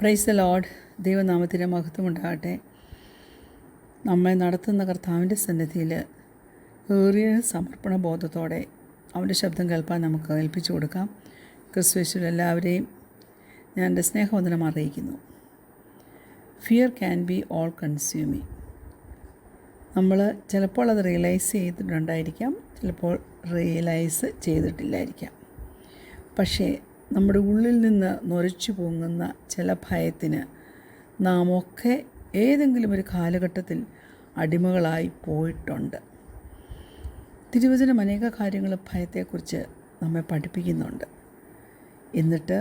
Praise the Lord. ദൈവനാമത്തിന് മഹത്വമുണ്ടാകട്ടെ. നമ്മെ നടത്തുന്ന കർത്താവിൻ്റെ സന്നിധിയിൽ ഏറിയ സമർപ്പണ ബോധത്തോടെ അവൻ്റെ ശബ്ദം കേൾപ്പാൻ നമുക്ക് ഏൽപ്പിച്ചു കൊടുക്കാം. ക്രിസ്തുയേശുവിൽ എല്ലാവരെയും ഞാൻ എൻ്റെ സ്നേഹവന്ദനം അറിയിക്കുന്നു. Fear can be all consuming. നമ്മൾ ചിലപ്പോൾ അത് റിയലൈസ് ചെയ്തിട്ടുണ്ടായിരിക്കാം, ചിലപ്പോൾ റിയലൈസ് ചെയ്തിട്ടില്ലായിരിക്കാം. പക്ഷേ നമ്മുടെ ഉള്ളിൽ നിന്ന് നൊരച്ചു പൊങ്ങുന്ന ചില ഭയത്തിന് നാം ഒക്കെ ഏതെങ്കിലും ഒരു കാലഘട്ടത്തിൽ അടിമകളായി പോയിട്ടുണ്ട്. തിരുവചനം അനേക കാര്യങ്ങൾ ഭയത്തെക്കുറിച്ച് നമ്മെ പഠിപ്പിക്കുന്നുണ്ട്. എന്നിട്ട്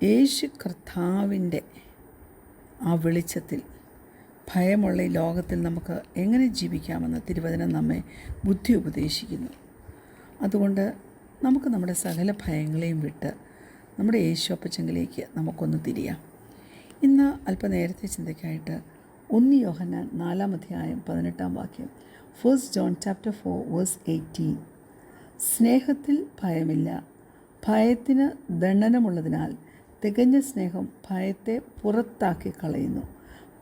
യേശു കർത്താവിൻ്റെ ആ വെളിച്ചത്തിൽ ഭയമുള്ള ഈ ലോകത്തിൽ നമുക്ക് എങ്ങനെ ജീവിക്കാമെന്ന് തിരുവചനം നമ്മെ ബുദ്ധി ഉപദേശിക്കുന്നു. അതുകൊണ്ട് നമുക്ക് നമ്മുടെ സകല ഭയങ്ങളെയും വിട്ട് നമ്മുടെ യേശു അപ്പച്ചങ്കിലേക്ക് നമുക്കൊന്ന് തിരിയാം. ഇന്ന് അല്പനേരത്തെ ചിന്തയ്ക്കായിട്ട് 1 യോഹന്നാൻ 4-ാം അധ്യായം 18-ാം വാക്യം, 1 John chapter 4 verse 18. സ്നേഹത്തിൽ ഭയമില്ല, ഭയത്തിന് ദണ്ഡനമുള്ളതിനാൽ തികഞ്ഞ സ്നേഹം ഭയത്തെ പുറത്താക്കി കളയുന്നു.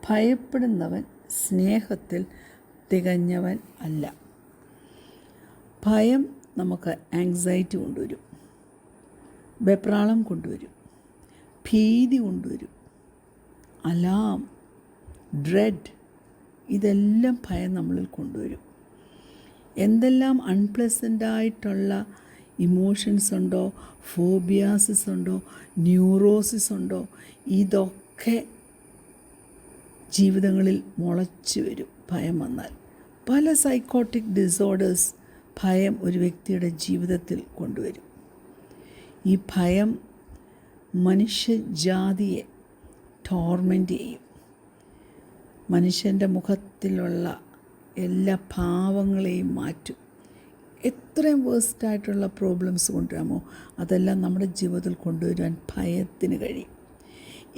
ഭയപ്പെടുന്നവൻ സ്നേഹത്തിൽ തികഞ്ഞവൻ അല്ല. ഭയം നമുക്ക് ആങ്സൈറ്റി കൊണ്ടുവരും, വെപ്രാളം കൊണ്ടുവരും, ഭീതി കൊണ്ടുവരും, അലാം, ഡ്രെഡ്, ഇതെല്ലാം ഭയം നമ്മളിൽ കൊണ്ടുവരും. എന്തെല്ലാം അൺപ്ലസൻ്റായിട്ടുള്ള ഇമോഷൻസ് ഉണ്ടോ, ഫോബിയാസിസ് ഉണ്ടോ, ന്യൂറോസിസ് ഉണ്ടോ, ഇതൊക്കെ ജീവിതങ്ങളിൽ മുളച്ചു വരും ഭയം വന്നാൽ. പല സൈക്കോട്ടിക് ഡിസോർഡേഴ്സ് ഭയം ഒരു വ്യക്തിയുടെ ജീവിതത്തിൽ കൊണ്ടുവരും. ഈ ഭയം മനുഷ്യജാതിയെ ടോർമെൻ്റ് ചെയ്യും. മനുഷ്യൻ്റെ മുഖത്തിലുള്ള എല്ലാ ഭാവങ്ങളെയും മാറ്റും. എത്രയും വേഴ്സ്റ്റായിട്ടുള്ള പ്രോബ്ലംസ് കൊണ്ടുവരാമോ അതെല്ലാം നമ്മുടെ ജീവിതത്തിൽ കൊണ്ടുവരാൻ ഭയത്തിന് കഴിയും.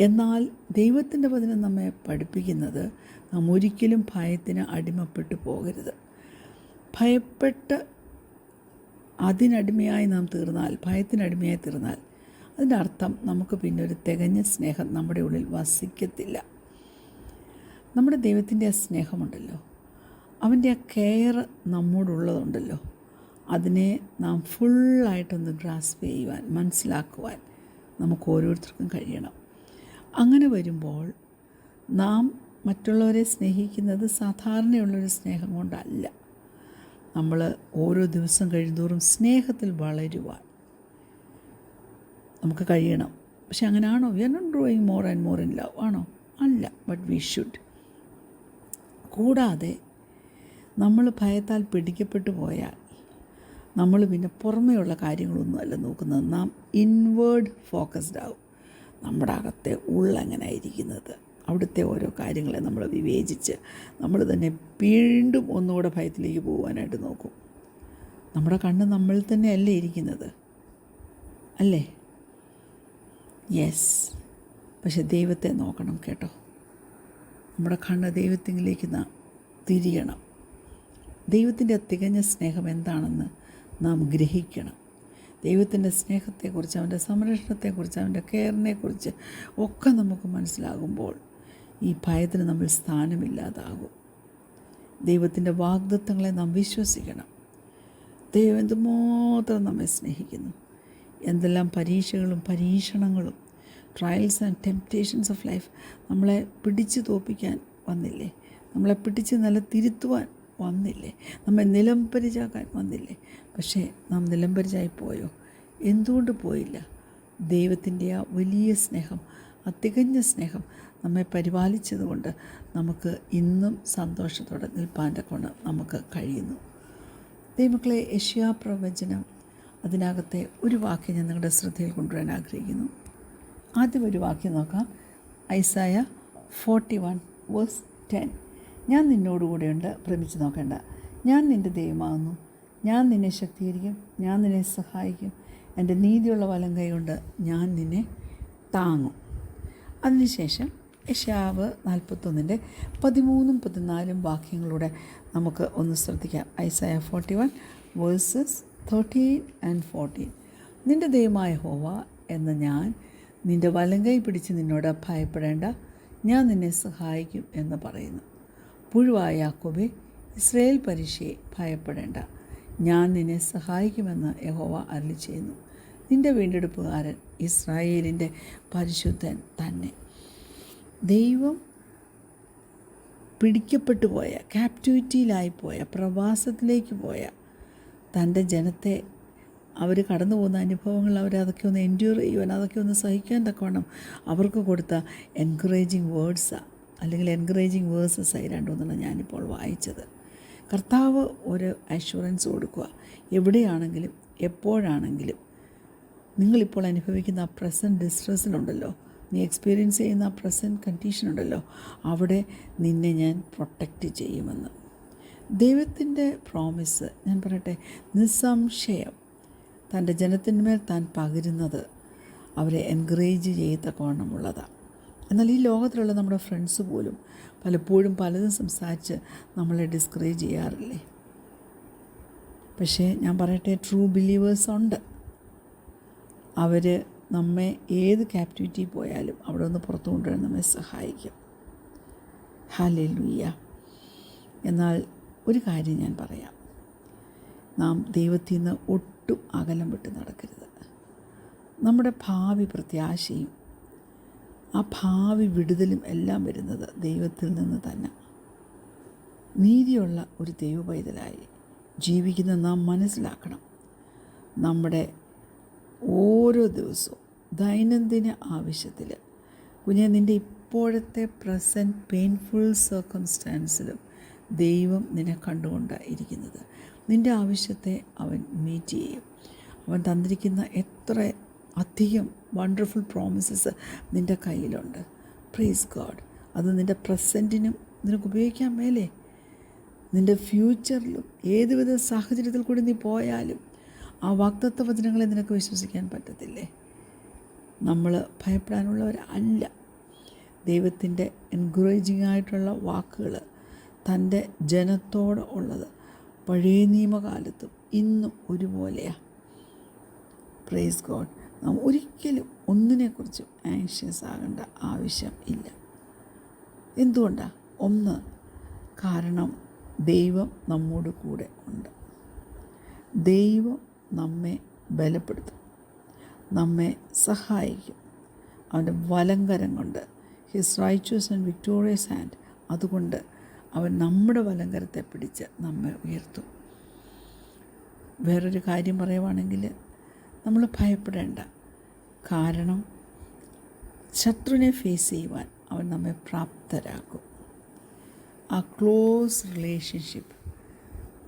എന്നാൽ ദൈവത്തിൻ്റെ വചനം നമ്മെ പഠിപ്പിക്കുന്നത് നാം ഒരിക്കലും ഭയത്തിന് അടിമപ്പെട്ടു പോകരുത്. ഭയപ്പെട്ട് അതിനടിമയായി നാം തീർന്നാൽ, ഭയത്തിനടിമയായി തീർന്നാൽ, അതിൻ്റെ അർത്ഥം നമുക്ക് പിന്നെ ഒരു തികഞ്ഞ സ്നേഹം നമ്മുടെ ഉള്ളിൽ വസിക്കത്തില്ല. നമ്മുടെ ദൈവത്തിൻ്റെ ആ സ്നേഹമുണ്ടല്ലോ, അവൻ്റെ ആ കെയർ നമ്മോടുള്ളതുണ്ടല്ലോ, അതിനെ നാം ഫുള്ളായിട്ടൊന്ന് ഗ്രാസ്പ് ചെയ്യുവാൻ, മനസ്സിലാക്കുവാൻ നമുക്ക് ഓരോരുത്തർക്കും കഴിയണം. അങ്ങനെ വരുമ്പോൾ നാം മറ്റുള്ളവരെ സ്നേഹിക്കുന്നത് സാധാരണയുള്ളൊരു സ്നേഹം കൊണ്ടല്ല. നമ്മൾ ഓരോ ദിവസം കഴിയുന്തോറും സ്നേഹത്തിൽ വളരുവാൻ നമുക്ക് കഴിയണം. പക്ഷെ അങ്ങനെയാണോ? We are not growing more and more in love ആണോ? അല്ല, ബട്ട് വി ഷുഡ്. കൂടാതെ നമ്മൾ ഭയത്താൽ പിടിക്കപ്പെട്ടു പോയാൽ നമ്മൾ പിന്നെ പുറമേയുള്ള കാര്യങ്ങളൊന്നുമല്ല നോക്കുന്നത്, നാം ഇൻവേർഡ് ഫോക്കസ്ഡ് ആവും. നമ്മുടെ അകത്തെ ഉള്ളെങ്ങനെയായിരിക്കുന്നത്, അവിടുത്തെ ഓരോ കാര്യങ്ങളെ നമ്മൾ വിവേചിച്ച് നമ്മൾ തന്നെ വീണ്ടും ഒന്നുകൂടെ ഭയത്തിലേക്ക് പോകാനായിട്ട് നോക്കും. നമ്മുടെ കണ്ണ് നമ്മളിൽ തന്നെ അല്ലേ ഇരിക്കുന്നത്, അല്ലേ? യെസ്. പക്ഷെ ദൈവത്തെ നോക്കണം കേട്ടോ. നമ്മുടെ കണ്ണ് ദൈവത്തിലേക്ക് നാം തിരിയണം. ദൈവത്തിൻ്റെ തികഞ്ഞ സ്നേഹം എന്താണെന്ന് നാം ഗ്രഹിക്കണം. ദൈവത്തിൻ്റെ സ്നേഹത്തെക്കുറിച്ച്, അവൻ്റെ സംരക്ഷണത്തെക്കുറിച്ച്, അവൻ്റെ കെയറിനെക്കുറിച്ച് ഒക്കെ നമുക്ക് മനസ്സിലാകുമ്പോൾ ഈ ഭയത്തിന് നമ്മൾ സ്ഥാനമില്ലാതാകും. ദൈവത്തിൻ്റെ വാഗ്ദത്തങ്ങളെ നാം വിശ്വസിക്കണം. ദൈവം എന്തുമാത്രം നമ്മെ സ്നേഹിക്കുന്നു. എന്തെല്ലാം പരീക്ഷകളും പരീക്ഷണങ്ങളും, trials and temptations of life നമ്മളെ പിടിച്ചു തോൽപ്പിക്കാൻ വന്നില്ലേ, നമ്മളെ പിടിച്ച് തിരുത്തുവാൻ വന്നില്ലേ, നമ്മെ നിലംപരിചാക്കാൻ വന്നില്ലേ. പക്ഷേ നാം നിലംപരിചായി പോയോ? എന്തുകൊണ്ട് പോയില്ല? ദൈവത്തിൻ്റെ ആ വലിയ സ്നേഹം, ആ തികഞ്ഞ സ്നേഹം നമ്മെ പരിപാലിച്ചതുകൊണ്ട് നമുക്ക് ഇന്നും സന്തോഷത്തോടെ നിൽപ്പാൻ്റെ കൊണ്ട് നമുക്ക് കഴിയുന്നു. ദൈവമക്കളെ, യെശയ്യാ പ്രവചനം അതിനകത്തെ ഒരു വാക്യം ഞാൻ നിങ്ങളുടെ ശ്രദ്ധയിൽ കൊണ്ടുവരാൻ ആഗ്രഹിക്കുന്നു. ആദ്യം ഒരു വാക്യം നോക്കാം. ഐസായ 41 verse 10. ഞാൻ നിന്നോടുകൂടെയുണ്ട്, ഭ്രമിച്ച് നോക്കേണ്ട. ഞാൻ നിൻ്റെ ദൈവമാകുന്നു, ഞാൻ നിന്നെ ശക്തീകരിക്കും, ഞാൻ നിന്നെ സഹായിക്കും, എൻ്റെ നീതിയുള്ള വലം കൈ കൊണ്ട് ഞാൻ നിന്നെ താങ്ങും. അതിനുശേഷം യെശയ്യാവ് 41-ന്റെ 13-14 വാക്യങ്ങളുടെ നമുക്ക് ഒന്ന് ശ്രദ്ധിക്കാം. ഐസായ 41 verses 13 and 14. നിൻ്റെ ദൈവമായ യഹോവ എന്ന ഞാൻ നിൻ്റെ വലങ്കൈ പിടിച്ച് നിന്നോട് ഭയപ്പെടേണ്ട, ഞാൻ നിന്നെ സഹായിക്കും എന്ന് പറയുന്നു. പുഴുവായ യാക്കോബേ, ഇസ്രായേൽ പരീക്ഷയെ ഭയപ്പെടേണ്ട, ഞാൻ നിന്നെ സഹായിക്കുമെന്ന് യഹോവ അരുളിച്ചെയ്യുന്നു. നിൻ്റെ വീണ്ടെടുപ്പുകാരൻ ഇസ്രായേലിൻ്റെ പരിശുദ്ധൻ തന്നെ. ദൈവം പിടിക്കപ്പെട്ടു പോയ, ക്യാപ്റ്റിവിറ്റിയിലായിപ്പോയ, പ്രവാസത്തിലേക്ക് പോയ തൻ്റെ ജനത്തെ അവർ കടന്നു പോകുന്ന അനുഭവങ്ങൾ അവരതൊക്കെ ഒന്ന് എൻഡ്യൂർ ചെയ്യുവാൻ, അതൊക്കെ ഒന്ന് സഹിക്കാൻ തക്കവണ്ണം അവർക്ക് കൊടുത്ത എൻകറേജിങ് വേർഡ്സാണ്, അല്ലെങ്കിൽ എൻകറേജിങ് വേഴ്സസായി രണ്ടുമൂന്നെണ്ണം ഞാനിപ്പോൾ വായിച്ചത്. കർത്താവ് ഒരു അഷ്വറൻസ് കൊടുക്കുക, എവിടെയാണെങ്കിലും എപ്പോഴാണെങ്കിലും നിങ്ങളിപ്പോൾ അനുഭവിക്കുന്ന ആ പ്രസൻറ്റ് ഡിസ്ട്രെസ്സിലുണ്ടല്ലോ, നീ എക്സ്പീരിയൻസ് ചെയ്യുന്ന ആ പ്രസൻറ്റ് കണ്ടീഷനുണ്ടല്ലോ, അവിടെ നിന്നെ ഞാൻ പ്രൊട്ടക്റ്റ് ചെയ്യുമെന്ന്. ദൈവത്തിൻ്റെ പ്രോമിസ് ഞാൻ പറയട്ടെ, നിസ്സംശയം തൻ്റെ ജനത്തിന്മേൽ താൻ പകരുന്നത് അവരെ എൻകറേജ് ചെയ്യത്തക്കവണ്ണമുള്ളതാണ്. എന്നാൽ ഈ ലോകത്തിലുള്ള നമ്മുടെ ഫ്രണ്ട്സ് പോലും പലപ്പോഴും പലതും സംസാരിച്ച് നമ്മളെ ഡിസ്കറേജ് ചെയ്യാറില്ലേ? പക്ഷേ ഞാൻ പറയട്ടെ, ട്രൂ ബിലീവേഴ്സ് ഉണ്ട്. അവർ നമ്മെ ഏത് ക്യാപ്റ്റിവിറ്റി പോയാലും അവിടെ നിന്ന് പുറത്തു കൊണ്ടുവരാൻ നമ്മെ സഹായിക്കും. ഹല്ലേലൂയ. എന്നാൽ ഒരു കാര്യം ഞാൻ പറയാം, നാം ദൈവത്തിൽ നിന്ന് ഒട്ടും അകലം വിട്ട് നടക്കരുത്. നമ്മുടെ ഭാവി പ്രത്യാശയും ആ ഭാവി വിടുതലും എല്ലാം വരുന്നത് ദൈവത്തിൽ നിന്ന് തന്നെ. നീതിയുള്ള ഒരു ദൈവപൈതലായി ജീവിക്കുന്ന നാം മനസ്സിലാക്കണം, നമ്മുടെ ഓരോ ദിവസവും ദൈനംദിന ആവശ്യത്തിൽ, കുഞ്ഞെ നിൻ്റെ ഇപ്പോഴത്തെ പ്രസൻറ്റ് പെയിൻഫുൾ സർക്കംസ്റ്റാൻസിലും ദൈവം നിന്നെ കണ്ടുകൊണ്ട് ഇരിക്കുന്നത്. നിൻ്റെ ആവശ്യത്തെ അവൻ മീറ്റ് ചെയ്യും. അവൻ തന്നിരിക്കുന്ന എത്ര അധികം വണ്ടർഫുൾ പ്രോമിസസ് നിൻ്റെ കയ്യിലുണ്ട്. Praise God. അത് നിൻ്റെ പ്രസൻറ്റിനും നിനക്ക് ഉപയോഗിക്കാൻ മേലേ, നിൻ്റെ ഫ്യൂച്ചറിലും ഏതുവിധ സാഹചര്യത്തിൽ കൂടി നീ പോയാലും ആ വാഗ്ദത്ത വചനങ്ങളെ നിനക്ക് വിശ്വസിക്കാൻ പറ്റത്തില്ലേ? നമ്മൾ ഭയപ്പെടാനുള്ളവരല്ല. ദൈവത്തിൻ്റെ എൻകറേജിങ് ആയിട്ടുള്ള വാക്കുകൾ തൻ്റെ ജനത്തോട് ഉള്ളത് പഴയ നിയമകാലത്തും ഇന്നും ഒരുപോലെയാണ്. Praise God. നാം ഒരിക്കലും ഒന്നിനെക്കുറിച്ചും ആങ്ഷ്യസ് ആകേണ്ട ആവശ്യം ഇല്ല. എന്തുകൊണ്ടാണ്? ഒന്ന്, കാരണം ദൈവം നമ്മോട് കൂടെ ഉണ്ട്. ദൈവം നമ്മെ ബലപ്പെടുത്തും, നമ്മെ സഹായിക്കും. അവൻ്റെ വലങ്കരം കൊണ്ട്, his righteous and victorious hand, അതുകൊണ്ട് അവൻ നമ്മുടെ വലങ്കരത്തെ പിടിച്ച് നമ്മെ ഉയർത്തും. വേറൊരു കാര്യം പറയുവാണെങ്കിൽ, നമ്മൾ ഭയപ്പെടേണ്ട. കാരണം ശത്രുവിനെ ഫേസ് ചെയ്യുവാൻ അവൻ നമ്മെ പ്രാപ്തരാക്കും. ആ ക്ലോസ് റിലേഷൻഷിപ്പ്,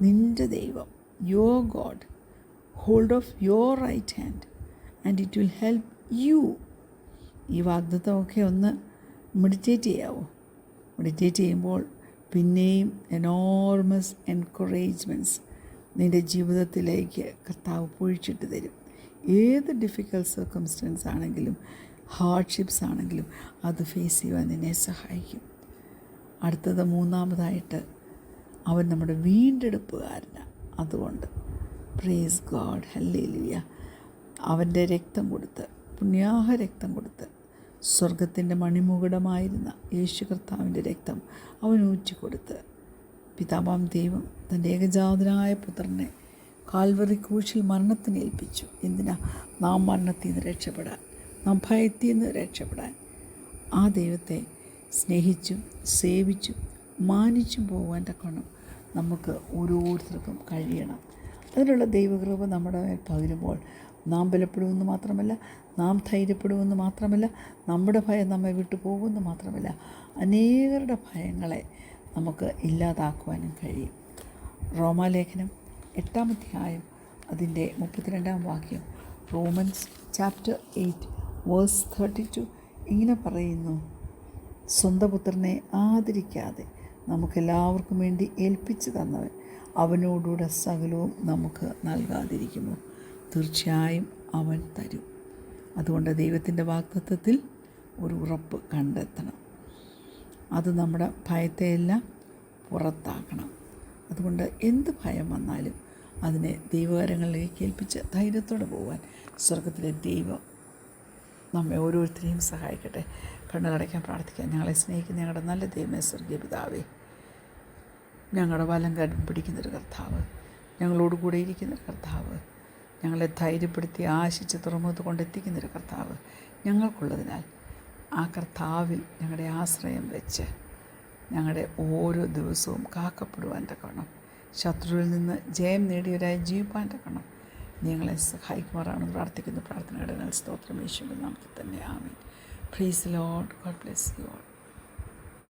നിൻ്റെ ദൈവം, your God, hold of your right hand and it will help you. ഈ വാഗ്ദത്തമൊക്കെ ഒന്ന് മെഡിറ്റേറ്റ് ചെയ്യാവോ? മെഡിറ്റേറ്റ് ചെയ്യുമ്പോൾ പിന്നെയും എനോർമസ് എൻകറേജ്മെൻറ്റ്സ് നിൻ്റെ ജീവിതത്തിലേക്ക് കർത്താവ് പൊഴിച്ചിട്ട് തരും. ഏത് ഡിഫിക്കൽട്ട് സർക്കംസ്റ്റൻസ് ആണെങ്കിലും, ഹാർഡ്ഷിപ്സ് ആണെങ്കിലും അത് ഫേസ് ചെയ്യുവാൻ നിന്നെ സഹായിക്കും. അടുത്തത്, മൂന്നാമതായിട്ട്, അവൻ നമ്മുടെ വീണ്ടെടുപ്പുകാരനാണ്. അതുകൊണ്ട് പ്രൈസ് ഗോഡ്, ഹല്ലേലൂയ. അവൻ്റെ രക്തം കൊടുത്ത്, പുണ്യാഹ രക്തം കൊടുത്ത്, സ്വർഗത്തിൻ്റെ മണിമുകുടമായിരുന്ന യേശു കർത്താവിൻ്റെ രക്തം അവൻ ഊറ്റിക്കൊടുത്ത്, പിതാവാം ദൈവം തൻ്റെ ഏകജാതനായ പുത്രനെ കാൽവറി ക്രൂശിൽ മരണത്തിന് ഏൽപ്പിച്ചു. എന്തിനാ? നാം മരണത്തിൽ നിന്ന് രക്ഷപ്പെടാൻ, നാം ഭയത്തിൽ നിന്ന് രക്ഷപ്പെടാൻ. ആ ദൈവത്തെ സ്നേഹിച്ചും സേവിച്ചും മാനിച്ചും പോകാൻ തക്കണം നമുക്ക് ഓരോരുത്തർക്കും കഴിയണം. അതിനുള്ള ദൈവകൃപ നമ്മുടെ മേൽ പകരുമ്പോൾ നാം ബലപ്പെടുമെന്ന് മാത്രമല്ല, നാം ധൈര്യപ്പെടുമെന്ന് മാത്രമല്ല, നമ്മുടെ ഭയം നമ്മെ വിട്ടു പോകുമെന്ന് മാത്രമല്ല, അനേകരുടെ ഭയങ്ങളെ നമുക്ക് ഇല്ലാതാക്കുവാനും കഴിയും. റോമാലേഖനം 8-ാം അധ്യായം അതിൻ്റെ 32-ാം വാക്യം, റോമൻസ് ചാപ്റ്റർ 8 വേഴ്സ് 32 ഇങ്ങനെ പറയുന്നു: സ്വന്തം പുത്രനെ ആദരിക്കാതെ നമുക്കെല്ലാവർക്കും വേണ്ടി ഏൽപ്പിച്ചു തന്നവൻ അവനോടുകൂടെ സകലവും നമുക്ക് നൽകാതിരിക്കുമോ? തീർച്ചയായും അവൻ തരും. അതുകൊണ്ട് ദൈവത്തിൻ്റെ വാഗ്ദത്തത്തിൽ ഒരു ഉറപ്പ് കണ്ടെത്തണം. അത് നമ്മുടെ ഭയത്തെയെല്ലാം പുറത്താക്കണം. അതുകൊണ്ട് എന്ത് ഭയം വന്നാലും അതിനെ ദൈവകരങ്ങളിലേക്ക് ഏൽപ്പിച്ച് ധൈര്യത്തോടെ പോകാൻ സ്വർഗത്തിലെ ദൈവം നമ്മെ ഓരോരുത്തരെയും സഹായിക്കട്ടെ. കണ്ണുകളടയ്ക്കാൻ പ്രാർത്ഥിക്കാം. ഞങ്ങളെ സ്നേഹിക്കുന്ന ഞങ്ങളുടെ നല്ല ദൈവമേ, സ്വർഗീയ പിതാവേ, ഞങ്ങളുടെ വലം കാര്യം പിടിക്കുന്നൊരു കർത്താവ്, ഞങ്ങളോട് കൂടെ ഇരിക്കുന്നൊരു കർത്താവ്, ഞങ്ങളെ ധൈര്യപ്പെടുത്തി ആശിച്ച് തുറമുഖത്ത് കൊണ്ടെത്തിക്കുന്നൊരു കർത്താവ് ഞങ്ങൾക്കുള്ളതിനാൽ ആ കർത്താവിൽ ഞങ്ങളുടെ ആശ്രയം വെച്ച് ഞങ്ങളുടെ ഓരോ ദിവസവും കാക്കപ്പെടുവാൻ തക്കണം, ശത്രുവിൽ നിന്ന് ജയം നേടിയവരായി ജീവിപ്പാൻ തക്കണം ഞങ്ങളെ സഹായിക്കുമാറാണെന്ന് പ്രാർത്ഥിക്കുന്നു. പ്രാർത്ഥനയുടെ സ്തോത്രം യേശുവിന്റെ നാമത്തിൽ തന്നെ. ആമേൻ. Praise the Lord. God bless you all.